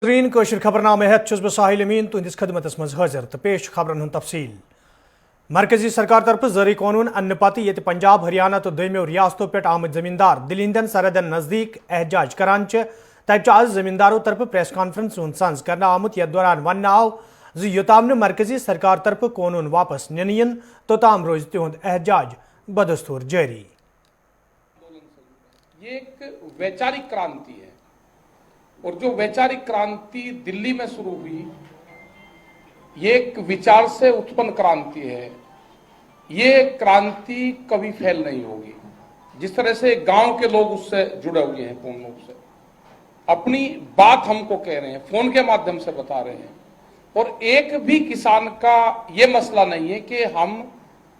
ترین کشر خبرنامہ ہیت چھس بہ ساحل امین تہندس خدمتس مز حاضر تو پیش خبرن ہند تفصیل۔ مرکزی سرکار طرف زرعی قانون انہ پتہ یہ پنجاب ہریانہ تو دویمو ریاستوں پہ آمد زمیندار دل ہندین سرحدن نزدیک احتجاج کران تب آز زمینداروں طرف پریس کانفرنس ہند سنز کرنا آمت یتھ دوران ون آو یوتام مرکزی سرکار طرف قانون واپس نن ین توتام روز تہند احتجاج بدستور جاری۔ یہ ایک ویچارک کرانتی ہے اور جو ویچارک کرانتی دلی میں شروع ہوئی یہ ایک وچار سے اتپن کرانتی ہے۔ یہ کرانتی کبھی پھیل نہیں ہوگی۔ جس طرح سے گاؤں کے لوگ اس سے جڑے ہوئے ہیں پورن روپ سے، اپنی بات ہم کو کہہ رہے ہیں، فون کے مادھیم سے بتا رہے ہیں، اور ایک بھی کسان کا یہ مسئلہ نہیں ہے کہ ہم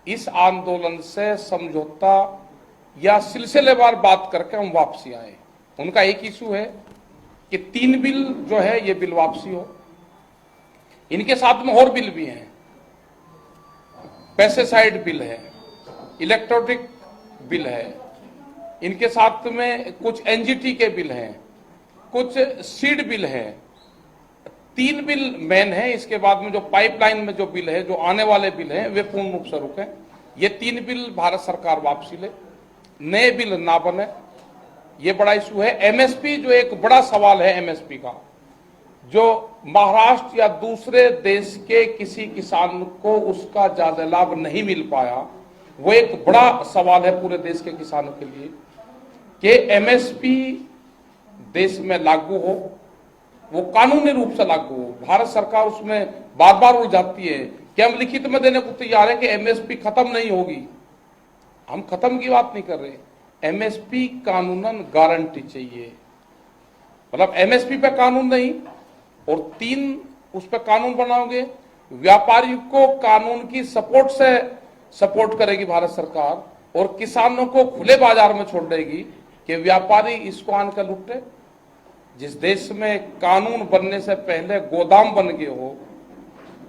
اس آندولن سے سمجھوتا یا سلسلے وار بات کر کے ہم واپسی آئے۔ ان کا ایک ایشو ہے کہ 3 بل جو ہے یہ بل واپسی ہو۔ ان کے ساتھ میں اور بل بھی ہیں، پیسٹیسائیڈ بل ہے، الیکٹرونک بل ہے، ان کے ساتھ میں کچھ NGT کے بل ہیں، کچھ سیڈ بل ہے۔ 3 بل مین ہیں، اس کے بعد میں جو پائپ لائن میں جو بل ہے، جو آنے والے بل ہیں وہ پورن روپ سے رکیں۔ یہ 3 بل بھارت سرکار واپسی لے، نئے بل نہ بنے، یہ بڑا ایشو ہے۔ MSP جو ایک بڑا سوال ہے MSP کا، جو مہاراشٹر یا دوسرے دیش کے کسی کسان کو اس کا زیادہ لابھ نہیں مل پایا، وہ ایک بڑا سوال ہے پورے دیش کے کسانوں کے لیے کہ MSP دیش میں لاگو ہو، وہ قانونی روپ سے لاگو ہو۔ بھارت سرکار اس میں بار بار الجھاتی ہے کہ ہم لکھت میں دینے کو تیار ہیں کہ MSP ختم نہیں ہوگی۔ ہم ختم کی بات نہیں کر رہے، MSP قانوناً گارنٹی چاہیے۔ مطلب MSP پہ قانون نہیں، اور 3 اس پہ قانون بناؤ گے، ویاپاری کو قانون کی سپورٹ سے سپورٹ کرے گی بھارت سرکار، اور کسانوں کو کھلے بازار میں چھوڑ دے گی کہ ویاپاری اس کو آن کر لٹے۔ جس دیش میں قانون بننے سے پہلے گودام بن گئے ہو،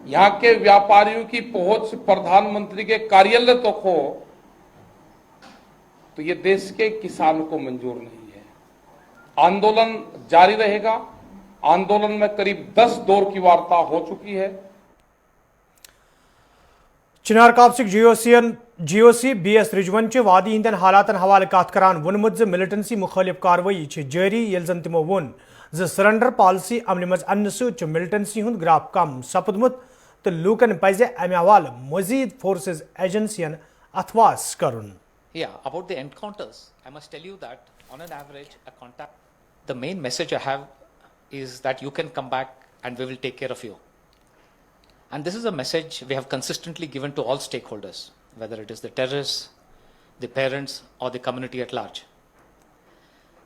یہاں کے ویاپاریوں کی پہنچ پردھان منتری کے کاریالیہ تک ہو، تو یہ دیش کے کسانوں کو منظور نہیں ہے۔ آندولن جاری رہے گا۔ آندولن میں قریب 10 دور کی وارتا ہو چکی ہے۔ چنار کاپسک جی او سی BS رجون وادی ہندین حالاتن حوالہ کات کران وونمت ملٹنسی مخالف کاروی جاری یل زن تمو وون سرنڈر پالسی عمل مز ان ست ملٹنسی ہند گراف کم سپدمت تو لوکن پزِ امہ حوالہ مزید فورسز ایجنسین اتواس کرن۔ Yeah, about the encounters, I must tell you that on an average, the main message I have is that you can come back and we will take care of you. And this is a message we have consistently given to all stakeholders, whether it is the terrorists, the parents, or the community at large.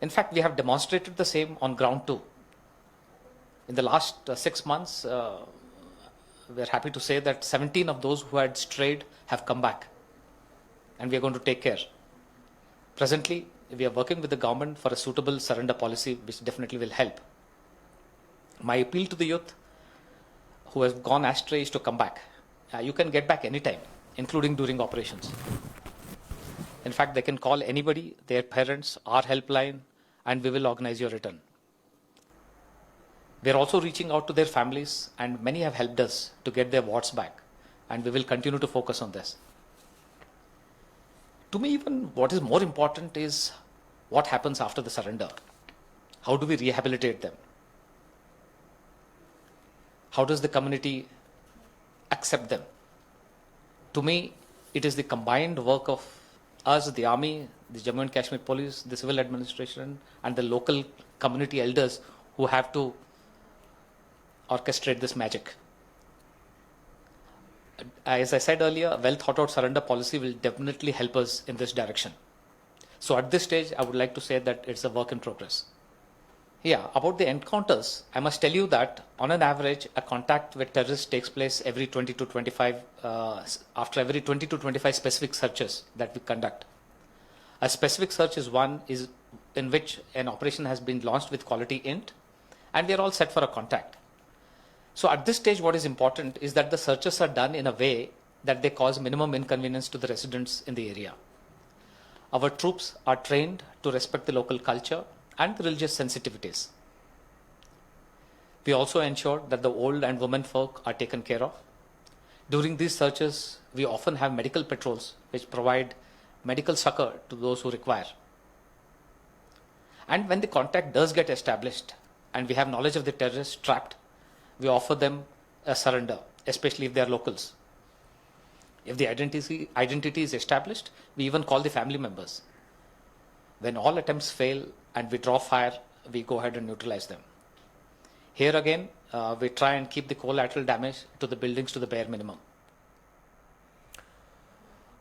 In fact, we have demonstrated the same on ground too. In the last 6 months, we are happy to say that 17 of those who had strayed have come back. And we are going to take care. Presently, we are working with the government for a suitable surrender policy, which definitely will help. My appeal to the youth who have gone astray is to come back. You can get back anytime, including during operations. In fact, they can call anybody, their parents, our helpline, and we will organize your return. We are also reaching out to their families, and many have helped us to get their wards back, and we will continue to focus on this. To me, even what is more important is what happens after the surrender. How do we rehabilitate them? How does the community accept them? To me, it is the combined work of us, the army, the Jammu and Kashmir police, the civil administration, and the local community elders who have to orchestrate this magic. As I said earlier, a well thought out surrender policy will definitely help us in this direction. So at this stage, I would like to say that it's a work in progress. Yeah, about the encounters, I must tell you that on an average, a contact with terrorists takes place every 20 to 25, after every 20 to 25 specific searches that we conduct. A specific search is one in which an operation has been launched with quality int, and we are all set for a contact. So at this stage, what is important is that the searches are done in a way that they cause minimum inconvenience to the residents in the area. Our troops are trained to respect the local culture and the religious sensitivities. We also ensured that the old and women folk are taken care of. During these searches, we often have medical patrols which provide medical succor to those who require. And when the contact does get established and we have knowledge of the terrorists trapped, we offer them a surrender, especially if they are locals. If the identity is established, we even call the family members. When all attempts fail and we draw fire, we go ahead and neutralize them. Here again, we try and keep the collateral damage to the buildings to the bare minimum.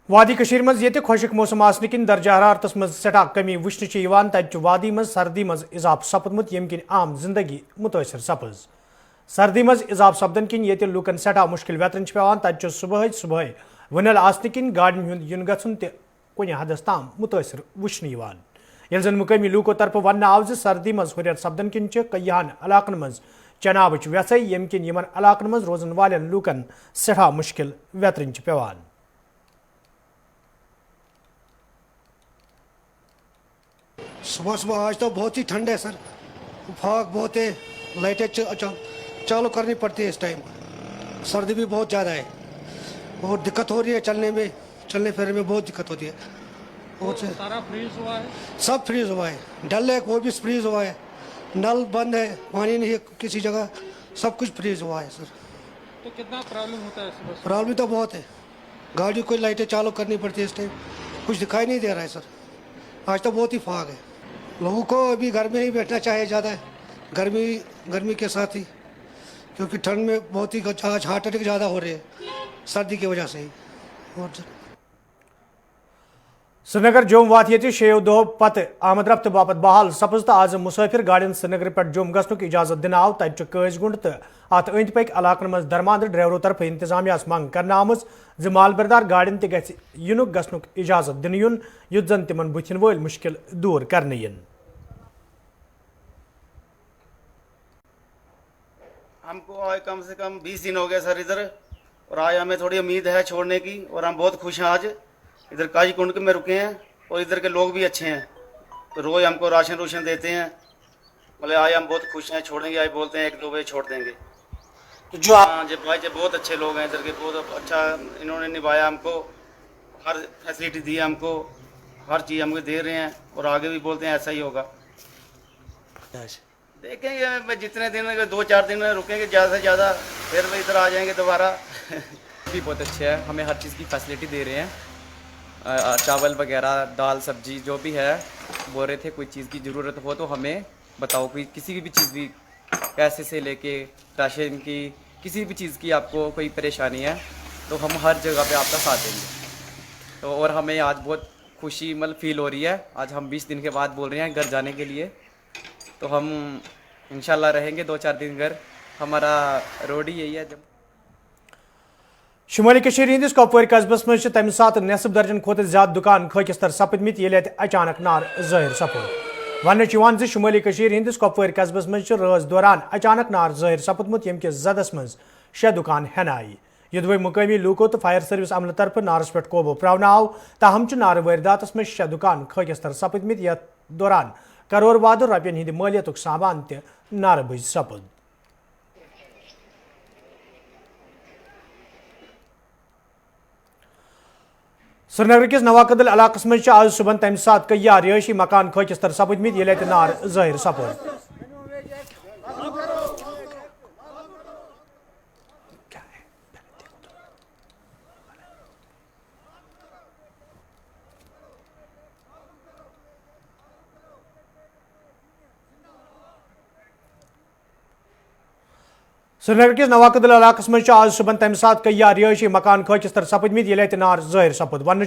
وادی کشیر مز یہ خشک موسم آسن کن درجہ حرارتس مز سٹھا کمی وچھن تتہ وادی مز سردی مز اضافہ سپدمت یم کن عام زندگی متاثر سپز سردی مز اضافہ سپدن کن یہ لوکن سٹھا مشکل ویترن پیوان تتہ صبح ونل آسن کن گاڑین ہند ین گھن تہ کن حدس تام متاثر وچھن یل زن مقامی لوکو طرف ون آو سردی مز ہریر سپدن کن کئیہن علاقن مز چنابچ ویسے یم کن یمن علاقن مز روزن والن لوکن سٹھا مشکل ویترن پیوان. صبح آج تو بہت ہی ٹھنڈ ہے سر, فاگ بہت ہے, لائٹیں چالو کرنی پڑتی ہے اس ٹائم, سردی بھی بہت زیادہ ہے, بہت دقت ہو رہی ہے چلنے پھرنے میں بہت دقت ہوتی ہے. سارا فریز ہوا ہے, سب فریز ہوا ہے, ڈل لیک وہ بھی فریز ہوا ہے, نل بند ہے, پانی نہیں ہے کسی جگہ, سب کچھ فریز ہوا ہے سر. تو کتنا پرابلم ہوتا ہے صبح؟ پرابلم تو بہت ہے, گاڑی کو لائٹیں چالو کرنی پڑتی ہے اس ٹائم, کچھ دکھائی نہیں دے رہا ہے سر. آج تو بہت ہی فاگ ہے, لوگوں کو ابھی گھر میں ہی بیٹھنا چاہیے زیادہ ہے, گرمی کے ساتھ ہی, کیونکہ ٹھنڈ میں بہت ہی آج ہارٹ اٹیک زیادہ ہو رہے ہیں سردی کی وجہ سے ہی. اور سری نگر جوم وات یہ 6 دہو پتہ آمد رفت باپت بحال سپز تو آز مسافر گاڑین سری نگر پہ جوم گھنک اجازت دن آو تتہ قز گنڈ تو ات اند پک علاقن مز درماندر ڈرائیورو طرف انتظامیہ منگ کرنا آمز ز مال بردار گاڑین تہ گژھِ ینک گھنک اجازت دن یون یت زن تمن بتھن ول مشکل دور کرنے ین. ہم کو آج کم سے کم 20 دن ہو گئے سر ادھر, اور آج ہمیں تھوڑی امید ہے چھوڑنے کی, اور ہم بہت خوش ہیں. آج ادھر کاجی کنڈ میں رکے ہیں, اور ادھر کے لوگ بھی اچھے ہیں, تو روز ہم کو راشن دیتے ہیں. مطلب آج ہم بہت خوش ہیں, چھوڑیں گے, آج بولتے ہیں 1-2 بجے چھوڑ دیں گے. جو ہاں جی بھائی بہت اچھے لوگ ہیں ادھر کے, بہت اچھا انہوں نے نبھایا, ہم کو ہر فیسلٹی دی, ہم کو ہر چیز ہم کو دے رہے ہیں, اور آگے بھی بولتے ہیں ایسا ہی ہوگا. دیکھیں گے جتنے دن 2-4 دن رکیں گے زیادہ سے زیادہ, پھر بھی ادھر آ جائیں گے دوبارہ. بھی بہت اچھے ہیں, ہمیں ہر چیز کی فیسلٹی دے رہے ہیں, چاول وغیرہ دال سبزی جو بھی ہے. بول رہے تھے کوئی چیز کی ضرورت ہو تو ہمیں بتاؤ, کوئی کسی بھی چیز بھی پیسے سے لے کے راشن کی کسی بھی چیز کی آپ کو کوئی پریشانی ہے تو ہم ہر جگہ پہ آپ کا ساتھ دیں گے. تو اور ہمیں آج بہت خوشی فیل ہو رہی ہے, آج ہم 20 دن کے بعد بول رہے ہیں گھر جانے کے لیے, تو ہم انشاءاللہ رہیں گے 2-4 دن گھر. ہمارا روڈ ہی یہی ہے. جب شمالی کشیر ہندس کپوار قصبس مز تمہ سات نصف درجن کھت زیادہ دکان خاکستر سپدمت یل اچانک نار ظاہر سپد. ون شمالی کشیر ہندس کپوار قصبس مز رٲژ دوران اچانک نار ظاہر سپدمت یم کس زدس مز 6 دکان ہن آئی. یدوے مقامی لوکو تو فائر سروس عملہ طرف نارس پہ قوبو پراؤن آو, تاہم نار وارداتس مز 6 دکان خاکستر سپدمت, یتھ دوران کرور واد رپین ہند مالیت سامان تہ نار بج سپد. سری نگر کس نواقدل علاقس مز آج صبح تمہ سات کئی رہائشی مکان خاکستر سپدمت یل نار ظاہر سپد. سری نگر کس نواقدل علاقس مز آج صبح تمہ سات کئی رہائشی مکان خاکستر سپدمت یل نار ظاہر سپد. ون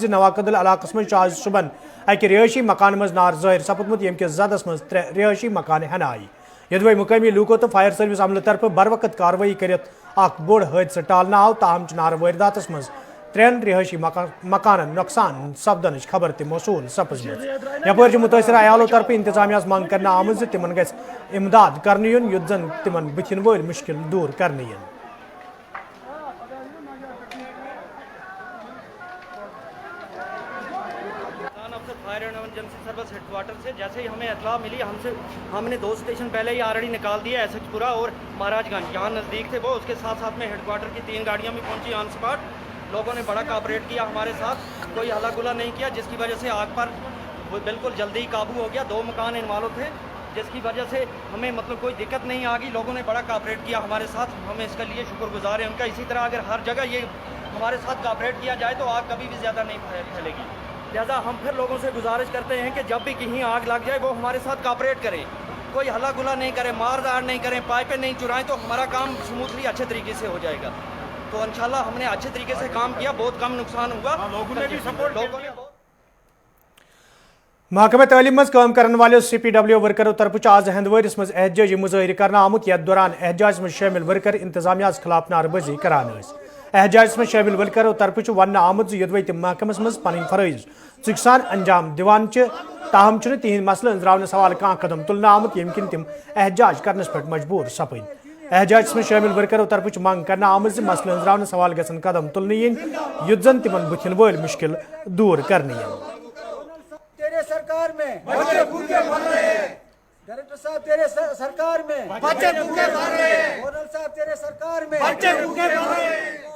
نواقدل علاقس مز آج صبح اکہ رہائشی مکان مز نار ظاہر سپدمت یم کس زدس مز 3 رہائشی مکان ہن آئی. یدوے مقامی لوکو تو فائر سروس عملہ طرف بر وقت کاروی کرت اخ بوڑ حادثہ ٹالنا آو, تاہم نار وارداتس مز 3 رہائشی مکانن نقصان سپدن خبر تہ موصول سپز. یپر متاثرہ عیالو طرف انتظامیہ منگ کرنا آمز تمن گژھِ امداد کرنے یون یت زن تمن بتھن ول مشکل دور کرنے ین. فائر اینڈ ایمرجنسی سروس ہٹوا क्वार्टर से जैसे ही हमें इतला मिली हमने 2 स्टेशन पहले ही ऑलरेडी निकाल दिया, एसएचपुरा और महाराजगंज यहाँ नज़दीक थे वो, उसके साथ साथ में हेडक्वार्टर की 3 गाड़ियाँ भी पहुँची ऑन स्पॉट। लोगों ने बड़ा कोऑपरेट किया हमारे साथ, कोई हल्ला गुला नहीं किया, जिसकी वजह से आग पर बिल्कुल जल्दी ही काबू हो गया। 2 मकान इन्वॉल्व थे जिसकी वजह से हमें मतलब कोई दिक्कत नहीं आ गई। लोगों ने बड़ा कोऑपरेट किया हमारे साथ, हमें इसके लिए शुक्रगुजार हैं उनका। इसी तरह अगर हर जगह ये हमारे साथ कोऑपरेट किया जाए तो आग कभी भी ज़्यादा नहीं फैलेगी। लिहाजा हम फिर लोगों से गुजारिश करते हैं कि जब भी कहीं आग लग जाए वो हमारे साथ कोऑपरेट करें, कोई हल्ला गुला नहीं करें, मारदार नहीं करें, पाइपें नहीं चुराएं, तो हमारा काम स्मूथली अच्छे तरीके से हो जाएगा। तो इंशाल्लाह हमने अच्छे तरीके से काम किया, बहुत कम नुकसान हुआ। लोगों ने भी सपोर्ट, लोगों ने महकमे तालीम मज काम करने वाले CPW वर्करों तरफ आज हंदवारिस मज एहतजाजी मुजाहिर करना आमुत, यथ दौरान एहतजाज में शामिल वर्कर इंतजामिया खिलाफ नारबाजी करान। एहतजाज में शामिल वर्करों तरफ वन आमुत यदि तम महकमस मज पन फरज चुकसान अंजाम दिवान, ताहम तिहद मसल अंजरावन सवाल कह कदम तुलना आमुत यम किन तम एहतजाज करने पे मजबूर सपद। एहतजाज में शामिल वर्करों तरफ मांग करना आमुत मसल अंजरावन सवाल गसन कदम तुलने युद्ध जन तिमन बुथिन वल मुश्किल दूर करने। तेरे सरकार में बच्चे भूखे मर रहे हैं, डायरेक्टर साहब तेरे सरकार में बच्चे भूखे मर रहे हैं, गवर्नर साहब तेरे सरकार में बच्चे भूखे मर रहे हैं।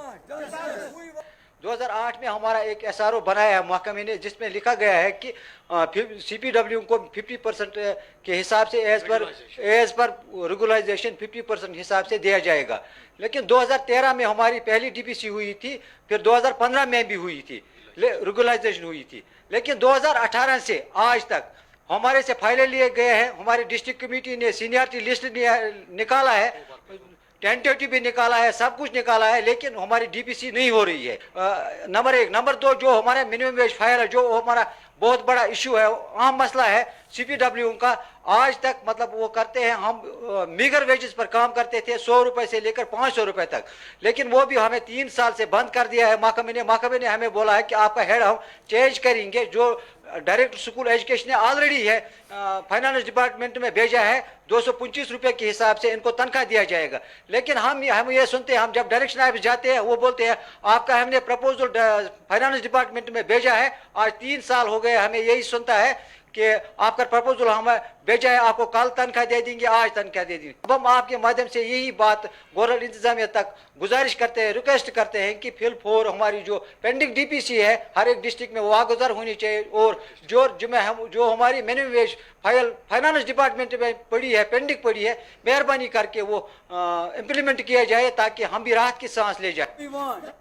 2008 में हमारा एक SRO बनाया है महकमे ने, जिसमें लिखा गया है कि CPW को 50% के हिसाब से एज पर रेगुलराइजेशन 50% हिसाब से दिया जाएगा। लेकिन 2013 में हमारी पहली DPC हुई थी, फिर 2015 में भी हुई थी, रेगुलराइजेशन हुई थी। लेकिन 2018 से आज तक हमारे से फाइलें लिए गए हैं, हमारी डिस्ट्रिक्ट कमेटी ने सीनियरिटी लिस्ट निकाला है, टेंटेटिव भी निकाला है, सब कुछ निकाला है, लेकिन हमारी DPC नहीं हो रही है। नंबर 1। नंबर 2, जो हमारे मिनिमम वेज फाइल है, जो हमारा बहुत बड़ा इशू है, अहम मसला है CPW का, आज तक मतलब वो करते हैं, हम मीगर वेजेस पर काम करते थे 100 रुपए से लेकर 500 रुपए तक, लेकिन वो भी हमें 3 साल से बंद कर दिया है महकमे ने हमें बोला है कि आपका हेड हम चेंज करेंगे। जो डायरेक्टर स्कूल एजुकेशन ने ऑलरेडी है फाइनेंस डिपार्टमेंट में भेजा है, 225 रुपए के हिसाब से इनको तनख्वाह दिया जाएगा। लेकिन हम ये सुनते हैं, हम जब डायरेक्शन ऑफिस जाते हैं वो बोलते हैं आपका हमने प्रपोजल फाइनेंस डिपार्टमेंट में भेजा है, आज 3 साल हो गए, हमें यही सुनता है कि आपका प्रपोजल हमें भेजा है, आपको कल तनख्वाह दे देंगे, आज तनख्वाह दे देंगे। अब हम आपके माध्यम से यही बात गवर्नर इंतजामिया तक गुजारिश करते हैं, रिक्वेस्ट करते हैं कि फिल 4 हमारी जो पेंडिंग DPC है हर एक डिस्ट्रिक्ट में वो वागुजार होनी चाहिए, और जो हमारी minimum wage file finance department में पड़ी है, पेंडिंग पड़ी है, मेहरबानी करके वो इम्प्लीमेंट किया जाए ताकि हम भी राहत की सांस ले जाए।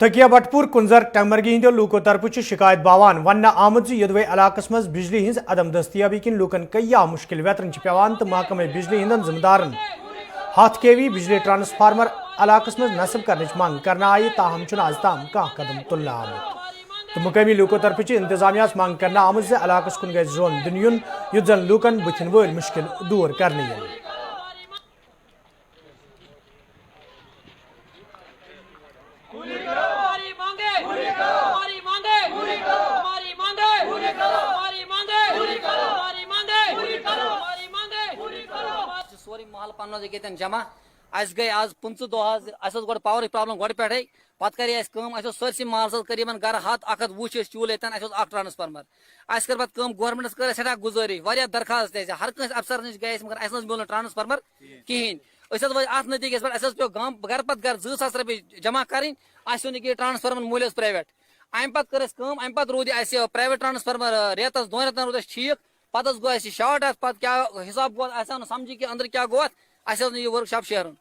तकिया बटपुर कुंजर टमरगी हिंदो लूको तरफ शिकायत बावान वन आमद यदवे इलाकस मज बिजली हिंज अदम दस्तियाबी किन लूकन कया मुश्किल वेतन पेवान तो महकमे बिजली हिंदन जिम्मेदारन हाथ केवी बिजली ट्रांसफार्मर इलाकस मज नस्ब करने मांग करना आई, ताहम आज ताम कह कदम तुलना आमुत। तो मुकामी लूको तरफ इंतजामिया मांग करना आमुत से इलाकस कुन गए जोन दुनियन युद्ध जन लूकन बुथिन वल मुश्किल दूर करने। सोरी महल पन जमा गई आज 15 दह गो पावर प्रॉब्लम गो पे पत कर सरसी महल करीबन गर 100-120 चूल ये ट्रांसफार्मर कर पे गवर्नमेंट कर सठा गुजारी वारिया दरखास्त हर कस अफसर नश गए मगर मिल ट्रांसफार्मर कहें अत नतीजस पे पे गर पे गर 2000 रुपये जमा करें ट्रांसफार्मर मूल प्राइवेट अम पे रूद प्राइवेट ट्रांसफार्मर रेतस 2 रेतन रूद ठीक पत गो शार्ट पे क्या हिसाब गो समझी कि अंदर क्या गो यह वर्कशॉप शेरन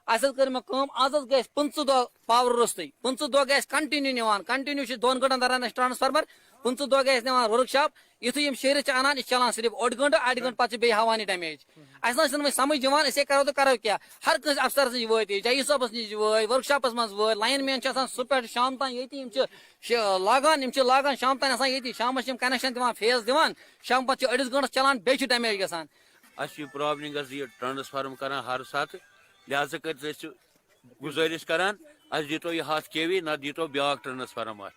कर आज गए 15 दह पावर रोस्त 15 दह गए कंटिन्यू कंटिन्यू 2 घंटन दरान ट्रांसफार्मर 15 दह गए वर्कशॉप युथु शेर अनान चलान सिर्फ 1 घंटे 8 घंटे पे बे हवानी डैमेज अस समझ करो तो करो क्या हर कस अफसर नश वही सबस नश वर्कशॉपस मज लाइन मैन सह पे शाम तक लागान शाम तक शाम कनेक्शन दिवान फेस दिवान शाम पे 2 घंटे चलान बे डैमेज गसान प्रॉब्लम ट्रांसफार्म कर हर सात लिहाजा कर गुजारिश करान अस दीतो यह हाथ केवी ना दीतो ब्या ट्रांसफार्मर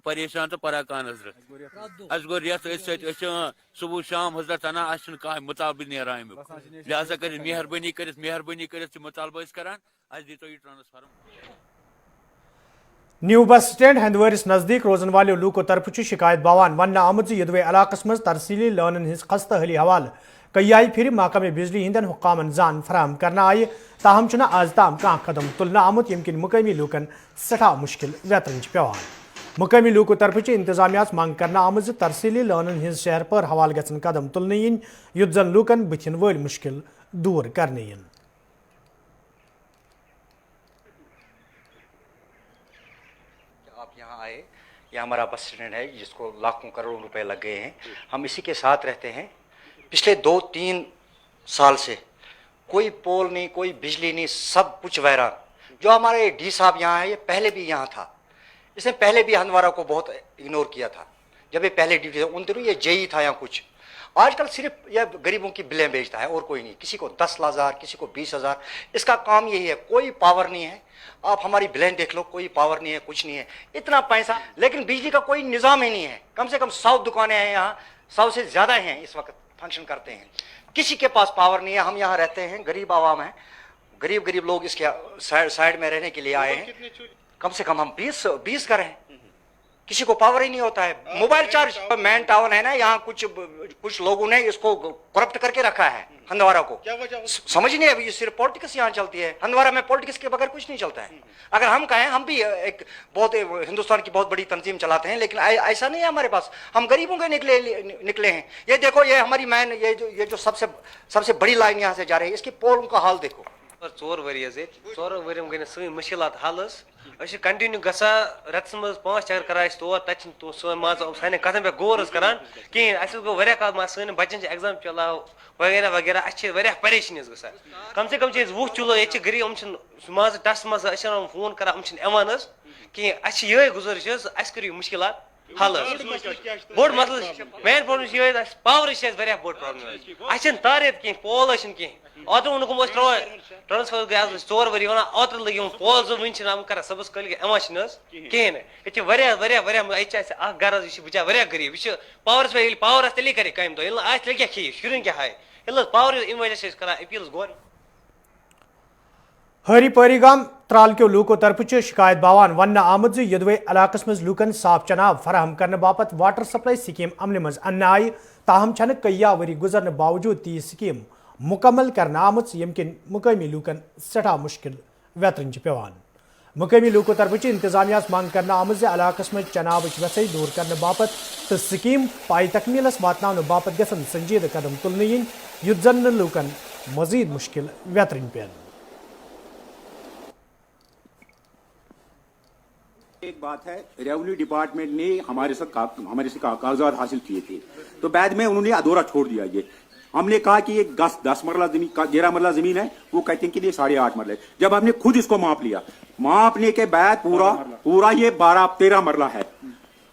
परेशान तो पराकान हजरत गो रेत सुबह शाम हजरत अना कह मुतालबा नेरान अमुक लिहाजा कर मेहरबानी कर मुतालबा करान अस दीतो यह ट्रांसफार्मर। न्यू बस स्टैंड हंदवरिस नजदीक रोजन वाले लूको तरफ शिकायत बावान वन आमद यदवे इलाकस मज तरसीली लोन हिज खस्त हली हवाल कई आई फिर महकमे बिजली हिंदन हुक्कामन जान फराहम करना आय ताहम चुना आज ताम कह कदम तुलना आमुत यमकिन मुकामी लूकन सठा मुश्किल वेतन पेवान मुकामी लूको तरफ इंतजामिया मांग करना आमज तरसीली लोन हिज शहर पर हवाल गन कदम तुलने इन युद्ध जन लूकन बथिन वल मुश्किल दूर करने इन। आप यहाँ आए, यह हमारा बस स्टैंड है जिसको लाखों करोड़ों रुपए लग गए हैं। हम इसी के साथ रहते हैं। पिछले 2-3 साल से कोई पोल नहीं, कोई बिजली नहीं, सब कुछ वैरान। जो हमारे डी साहब यहाँ है, ये पहले भी यहाँ था। इसने पहले भी हंदवारा को बहुत इग्नोर किया था। जब ये पहले ड्यूटी था उन दिनों ये जेई था यहाँ कुछ। आजकल सिर्फ यह गरीबों की बिलें बेचता है और कोई नहीं। किसी को 10,000, किसी को 20,000, इसका काम यही है। कोई पावर नहीं है। आप हमारी बिलें देख लो, कोई पावर नहीं है, कुछ नहीं है, इतना पैसा, लेकिन बिजली का कोई निज़ाम ही नहीं है। कम से कम 100 दुकानें हैं यहाँ, 100 से ज़्यादा हैं इस वक्त फंक्शन करते हैं। किसी के पास पावर नहीं है। हम यहाँ रहते हैं, गरीब आवाम है, गरीब लोग इसके साइड में रहने के लिए आए हैं। कम से कम हम 20 घर हैं। किसी को पावर ही नहीं होता है। मोबाइल चार्ज मैन टाउन है ना, यहाँ कुछ लोगों ने इसको करप्ट करके रखा है हंदवारा को। क्या वजह समझ नहीं है। ये सिर्फ पॉलिटिक्स यहाँ चलती है। हंदवारा में पॉलिटिक्स के बगैर कुछ नहीं चलता है। अगर हम कहें, हम भी एक बहुत हिंदुस्तान की बहुत बड़ी तंजीम चलाते हैं, लेकिन ऐसा नहीं है हमारे पास। हम गरीबों के निकले हैं। ये देखो, ये हमारी मैन, ये जो सबसे बड़ी लाइन यहाँ से जा रही है, इसकी पोल का हाल देखो। 4 वरी गई सी मुश्किलात हल कंटिन्यू गसा रत्स मज 5 चक्कर करान तौर तक सान कथन पे गौर करान कहें गो वाल सन बचन एग्जाम चला वगैरह वगैरह अ परेशानी ग कम से कम वो चलो ये गरीब माज टस मज फोन करान कहें ये गुजारिश करो मुश्किलात हल बोड़ मसल मेन प्रॉब्लम पावर बोड़ प्रॉब्लम तारियत कह पोल कह ओत वो ट्रांसफर गए 4 वरी वन ओत लगे पोल वन कर सबस कल कहें ये गरज बिचार गरीब यह पावर तेल करे कम दो क्या खे शुर क्या हाय पावर इन वजह से कर अपील गवर्नमेंट। हरी परिगाम त्रालक्यो लूको तरफ शिकायत बावान वन आमद यदवे इलाकस मज लूकन साफ चनाब फराहम करने बापत वाटर सप्लाई स्कीम अमल मज अन्न आय ताहम छन कया वरी गुजरने बावजूद ती स्कीम मुकम्मल करना आमत यमकिन मुकामी लूकन सठा मुश्किल वेतन पेवान। मुकामी लूको तरफ इंतजामिया मांग करना आमद इलाकस मज चनाब वसई दूर करने बापत तो स्कीम पाई तकमीलस वातन बापत गसन संजीद कदम तुलने इन युद्ध जन लूकन मजीद मुश्किल वेतन पेन। एक बात है, रेवेन्यू डिपार्टमेंट ने हमारे से कागजात हासिल किए थे, तो बाद में उन्होंने अधूरा छोड़ दिया। ये हमने कहा कि ये 10 मरला जमीन 11 मरला जमीन है, वो कहते हैं कि ये 8.5 मरला है। जब हमने खुद इसको माप लिया, मापने के बाद पूरा ये 12-13 मरला है।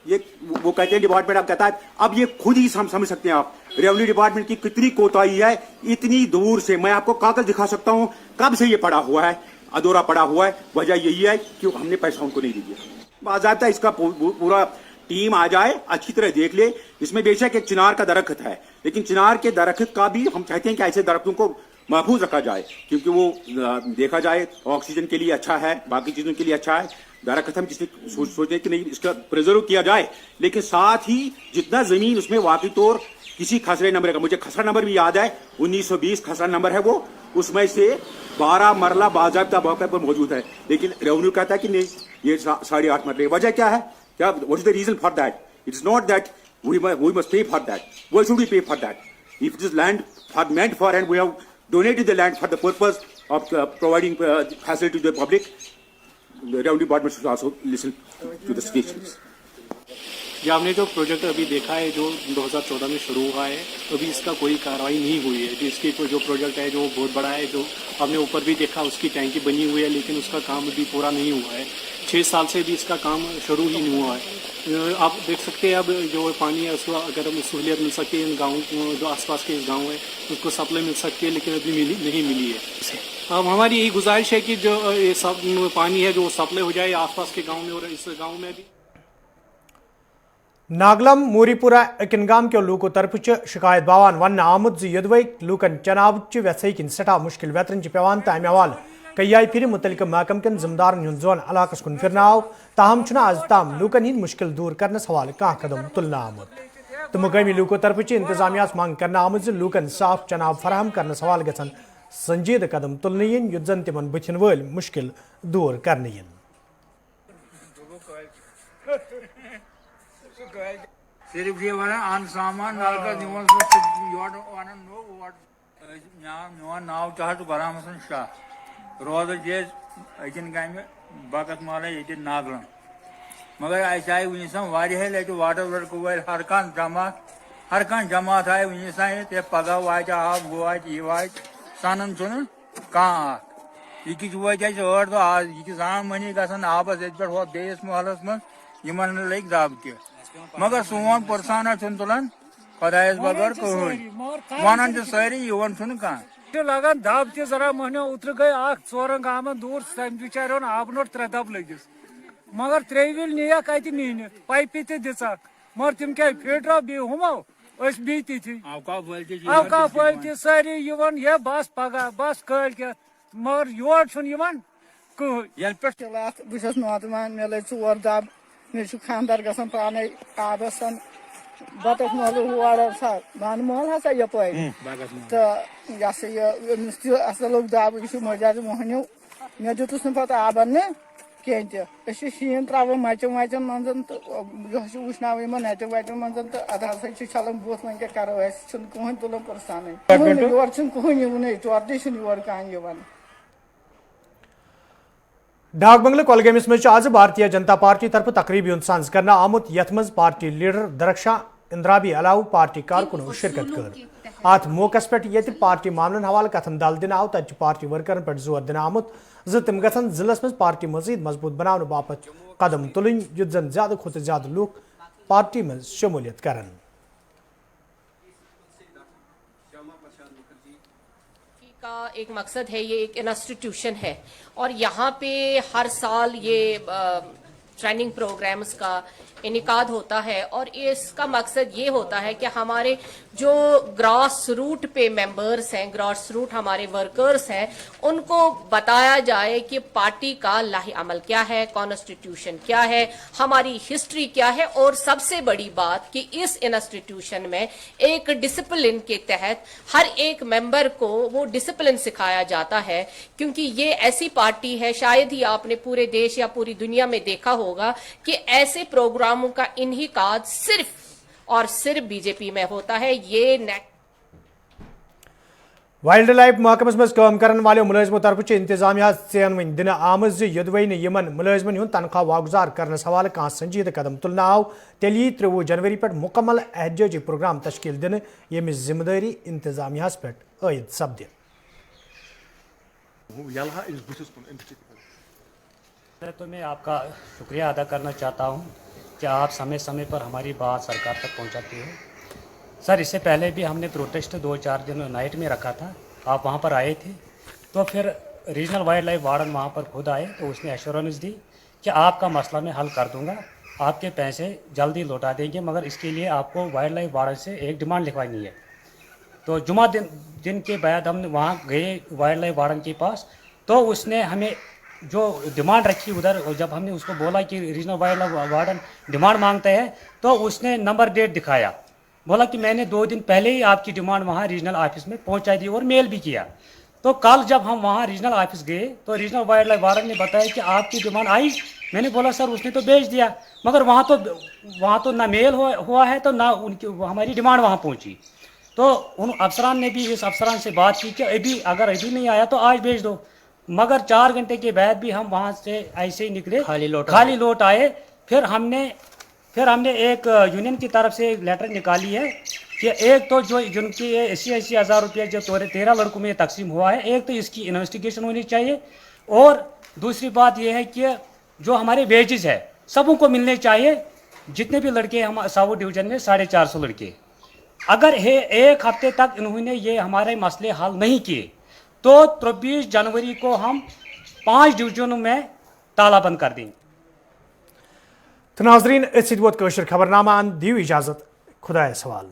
ये वो कहते हैं डिपार्टमेंट, अब कहता है, अब ये खुद ही समझ सकते हैं आप रेवेन्यू डिपार्टमेंट की कितनी कोताही है। इतनी दूर से मैं आपको कागज दिखा सकता हूँ कब से ये पड़ा हुआ है, अधूरा पड़ा हुआ है। वजह यही है कि हमने पैसा उनको नहीं दिया। बाज़ाब्ता इसका पूरा टीम आ जाए, अच्छी तरह देख ले। इसमें बेशक एक चिनार का दरख्त है, लेकिन चिनार के दरख्त का भी हम चाहते हैं कि ऐसे दरख्तों को महफूज रखा जाए, क्योंकि वो देखा जाए ऑक्सीजन के लिए अच्छा है, बाकी चीजों के लिए अच्छा है। दरख्त हम किसी सोचते कि नहीं इसका प्रिजर्व किया जाए, लेकिन साथ ही जितना जमीन उसमें वाकई तौर किसी खसरे नंबर का, मुझे खसरा नंबर भी याद है, 1920 खसरा नंबर है वो, उसमें से 12 मरला बाज़ाब्ता मौके पर मौजूद है, लेकिन रेवेन्यू कहता है कि नहीं ये 8.5 मरले। वजह क्या है? क्या what is the reason for that? It's not that we must pay for that. Why should we pay for that? If it is land for meant for and we have donated the land for the purpose of providing facility to the public, the revenue department should also listen to the stations. ये हमने जो project अभी देखा है जो 2014 में शुरू हुआ है, अभी इसका कोई कार्रवाई नहीं हुई है। जो इसकी जो प्रोजेक्ट है जो बहुत बड़ा है, जो हमने ऊपर भी देखा उसकी टैंकी बनी हुई है, लेकिन उसका काम अभी पूरा नहीं हुआ है। 6 साल से भी इसका काम शुरू ही नहीं हुआ है। आप देख सकते हैं अब जो पानी है उसको अगर हम सहूलियत मिल सकती है, इन गाँव जो आसपास के गाँव है उसको सप्लाई मिल सकती है, लेकिन अभी नहीं मिली है। अब हमारी यही गुजारिश है कि जो ये सब पानी है जो सप्लाई हो जाए आसपास के गाँव में और इस गाँव में भी। नागलम मूरीपुरा अकिनगाम के लूको तरफ शिकायत बावान वन आमद यदवे लूकन चनाब वैसे किन सठा मुश्किल वेतन पेवान तमे हवाल कई फिर मुतलक महकम कन जिम्मेदारन हुंद जोन इलाकस कुन फिरनाव ताहम छुना आज ताम लूकन हिंद मुश्किल दूर करने हवाले कह कदम तुलना आमुत तो मुकामी लूको तरफ इंतजामिया मांग करना आमुत लूकन साफ चनाब फराहम करने हवाले गसन संजीद कदम तुलने युद्ध जन तिमन बुथिन वल मुश्किल दूर करने सिर्फ ये वन अन सामान नलका दिवन नाव चाह तो बराम हसन शाह रोज जे अकिन गाम बकत माल ये नागलन मगर ऐसा वन वाह लट वाटर वर्क वर हर कान जमात आय वन ते पगह वात आब वो वात यह वात सन चुन कह यह वात 8 दो आज यह जान मनी गसान आबस पे बेस महलस मन लग दब त मगर सोन पुरसाना तुलान खुदायस बगैर कहीं वन सारी वन कह लगान दब त जरा महनो उतर गई 4 गामन दूर तम बिचार आब नोट 3 दब लगिस मगर 3 विल निया कत नीन पाइपि त दिक मगर तम क्या फिटर बी हमो बी ती अवका फल त सारी ये बस पगह बस कल के मगर योर कहीं बस नौतमान मे लग 4 दब मे खानदार गसान पाने आबस बतख महल हुआ मान महल हसा यप तो यह असल लोग दब यह मजाज मोहनियो मे दुतस पे आबन कहें तह शीन त्रा मचन वचन मन तो यह वुचन नट वटन मन तो अद हसा छलन बुथ वन क्या करो कहें तुलन पुरसान योर कहें टोटली योर कह डाक बंगले कोलगेमस में आज भारतीय जनता पार्टी तरफ तकरीबी सांस करना आमुत यथ मज पार्टी लीडर दरक्षा इंद्राबी अलाव पार्टी कारकुन शिरकत कर अत मौकस पे ये पार्टी मामलन हवाले कथन दल दिन आव तत पार्टी वर्करन पे जोर दिन आमुत तम गसन जिलस में पार्टी मजीद मजबूत बनाने बापत कदम तुलन युद्ध जन ज्यादा खुद ज्यादा लोग पार्टी में शमूलियत करन का एक मकसद है। ये एक इंस्टीट्यूशन है और यहाँ पे हर साल ये ट्रेनिंग प्रोग्राम्स का इनेकाद होता है और इसका मकसद ये होता है कि हमारे जो ग्रास रूट पे मेंबर्स हैं, ग्रास रूट हमारे वर्कर्स हैं, उनको बताया जाए कि पार्टी का लाही अमल क्या है, कॉन्स्टिट्यूशन क्या है, हमारी हिस्ट्री क्या है और सबसे बड़ी बात कि इस इंस्टीट्यूशन में एक डिसिप्लिन के तहत हर एक मेंबर को वो डिसिप्लिन सिखाया जाता है क्योंकि ये ऐसी पार्टी है, शायद ही आपने पूरे देश या पूरी दुनिया में देखा होगा कि ऐसे प्रोग्रामों का इन्हिकाद सिर्फ और सिर्फ बीजेपी में होता है। ये वाइल्ड लाइफ महकमस मज काम करने वाले मुलाजिमों तरफ इंतजामिया चेन दिन आमज युदवन यमन मुलाजिमन हुंद तनख्वाह वागुजार करने हवाले कह संजीद कदम तुलना आव तेल 23 जनवरी पे मुकम्मल एहजाजी प्रोग्राम तश्कील दिन यमि जिम्मेदारी इंतजामिया पे आयद सपद। तो मैं आपका शुक्रिया अदा करना चाहता हूँ कि आप समय समय पर हमारी बात सरकार तक पहुँचाती हो। सर इससे पहले भी हमने प्रोटेस्ट 2-4 दिन नाइट में रखा था, आप वहाँ पर आए थे, तो फिर रीजनल वाइल्ड लाइफ वार्डन वहाँ पर खुद आए तो उसने एश्योरेंस दी कि आपका मसला मैं हल कर दूँगा, आपके पैसे जल्दी लौटा देंगे, मगर इसके लिए आपको वाइल्ड लाइफ वार्डन से एक डिमांड लिखवानी है। तो जुमा दिन के बाद हम वहाँ गए वाइल्ड लाइफ वार्डन के पास, तो उसने हमें जो डिमांड रखी उधर, जब हमने उसको बोला कि regional wild life warden demand मांगता है, तो उसने नंबर डेट दिखाया, बोला कि मैंने 2 दिन पहले ही आपकी डिमांड वहाँ रीजनल ऑफिस में पहुँचा दी और मेल भी किया। तो कल जब हम वहाँ रीजनल ऑफिस गए तो रीजनल वाइल्ड लाइफ वार्डन ने बताया कि आपकी डिमांड आई। मैंने बोला सर उसने तो भेज दिया, मगर वहाँ तो ना मेल हुआ है तो ना उनकी हमारी डिमांड वहाँ पहुँची। तो उन अफसरान ने भी इस अफसरान से बात की कि अगर अभी नहीं आया तो आज भेज दो, मगर 4 घंटे के बाद भी हम वहाँ से ऐसे ही निकले, खाली लौट आए। फिर हमने एक यूनियन की तरफ से एक लेटर निकाली है कि एक तो जो जिनकी 80 हज़ार रुपये जो 13 लड़कों में तकसीम हुआ है, एक तो इसकी इन्वेस्टिगेशन होनी चाहिए और दूसरी बात यह है कि जो हमारे वेजेस है सबों को मिलने चाहिए। जितने भी लड़के हम साउथ डिवीजन में 450 लड़के, अगर एक हफ्ते तक इन्होंने ये हमारे मसले हल नहीं किए तो 23 जनवरी को हम 5 डिवीजनों में तालाबंद कर देंगे। तो नाजरीन इस खबरनामा दियो इजाजत, खुदा सवाल।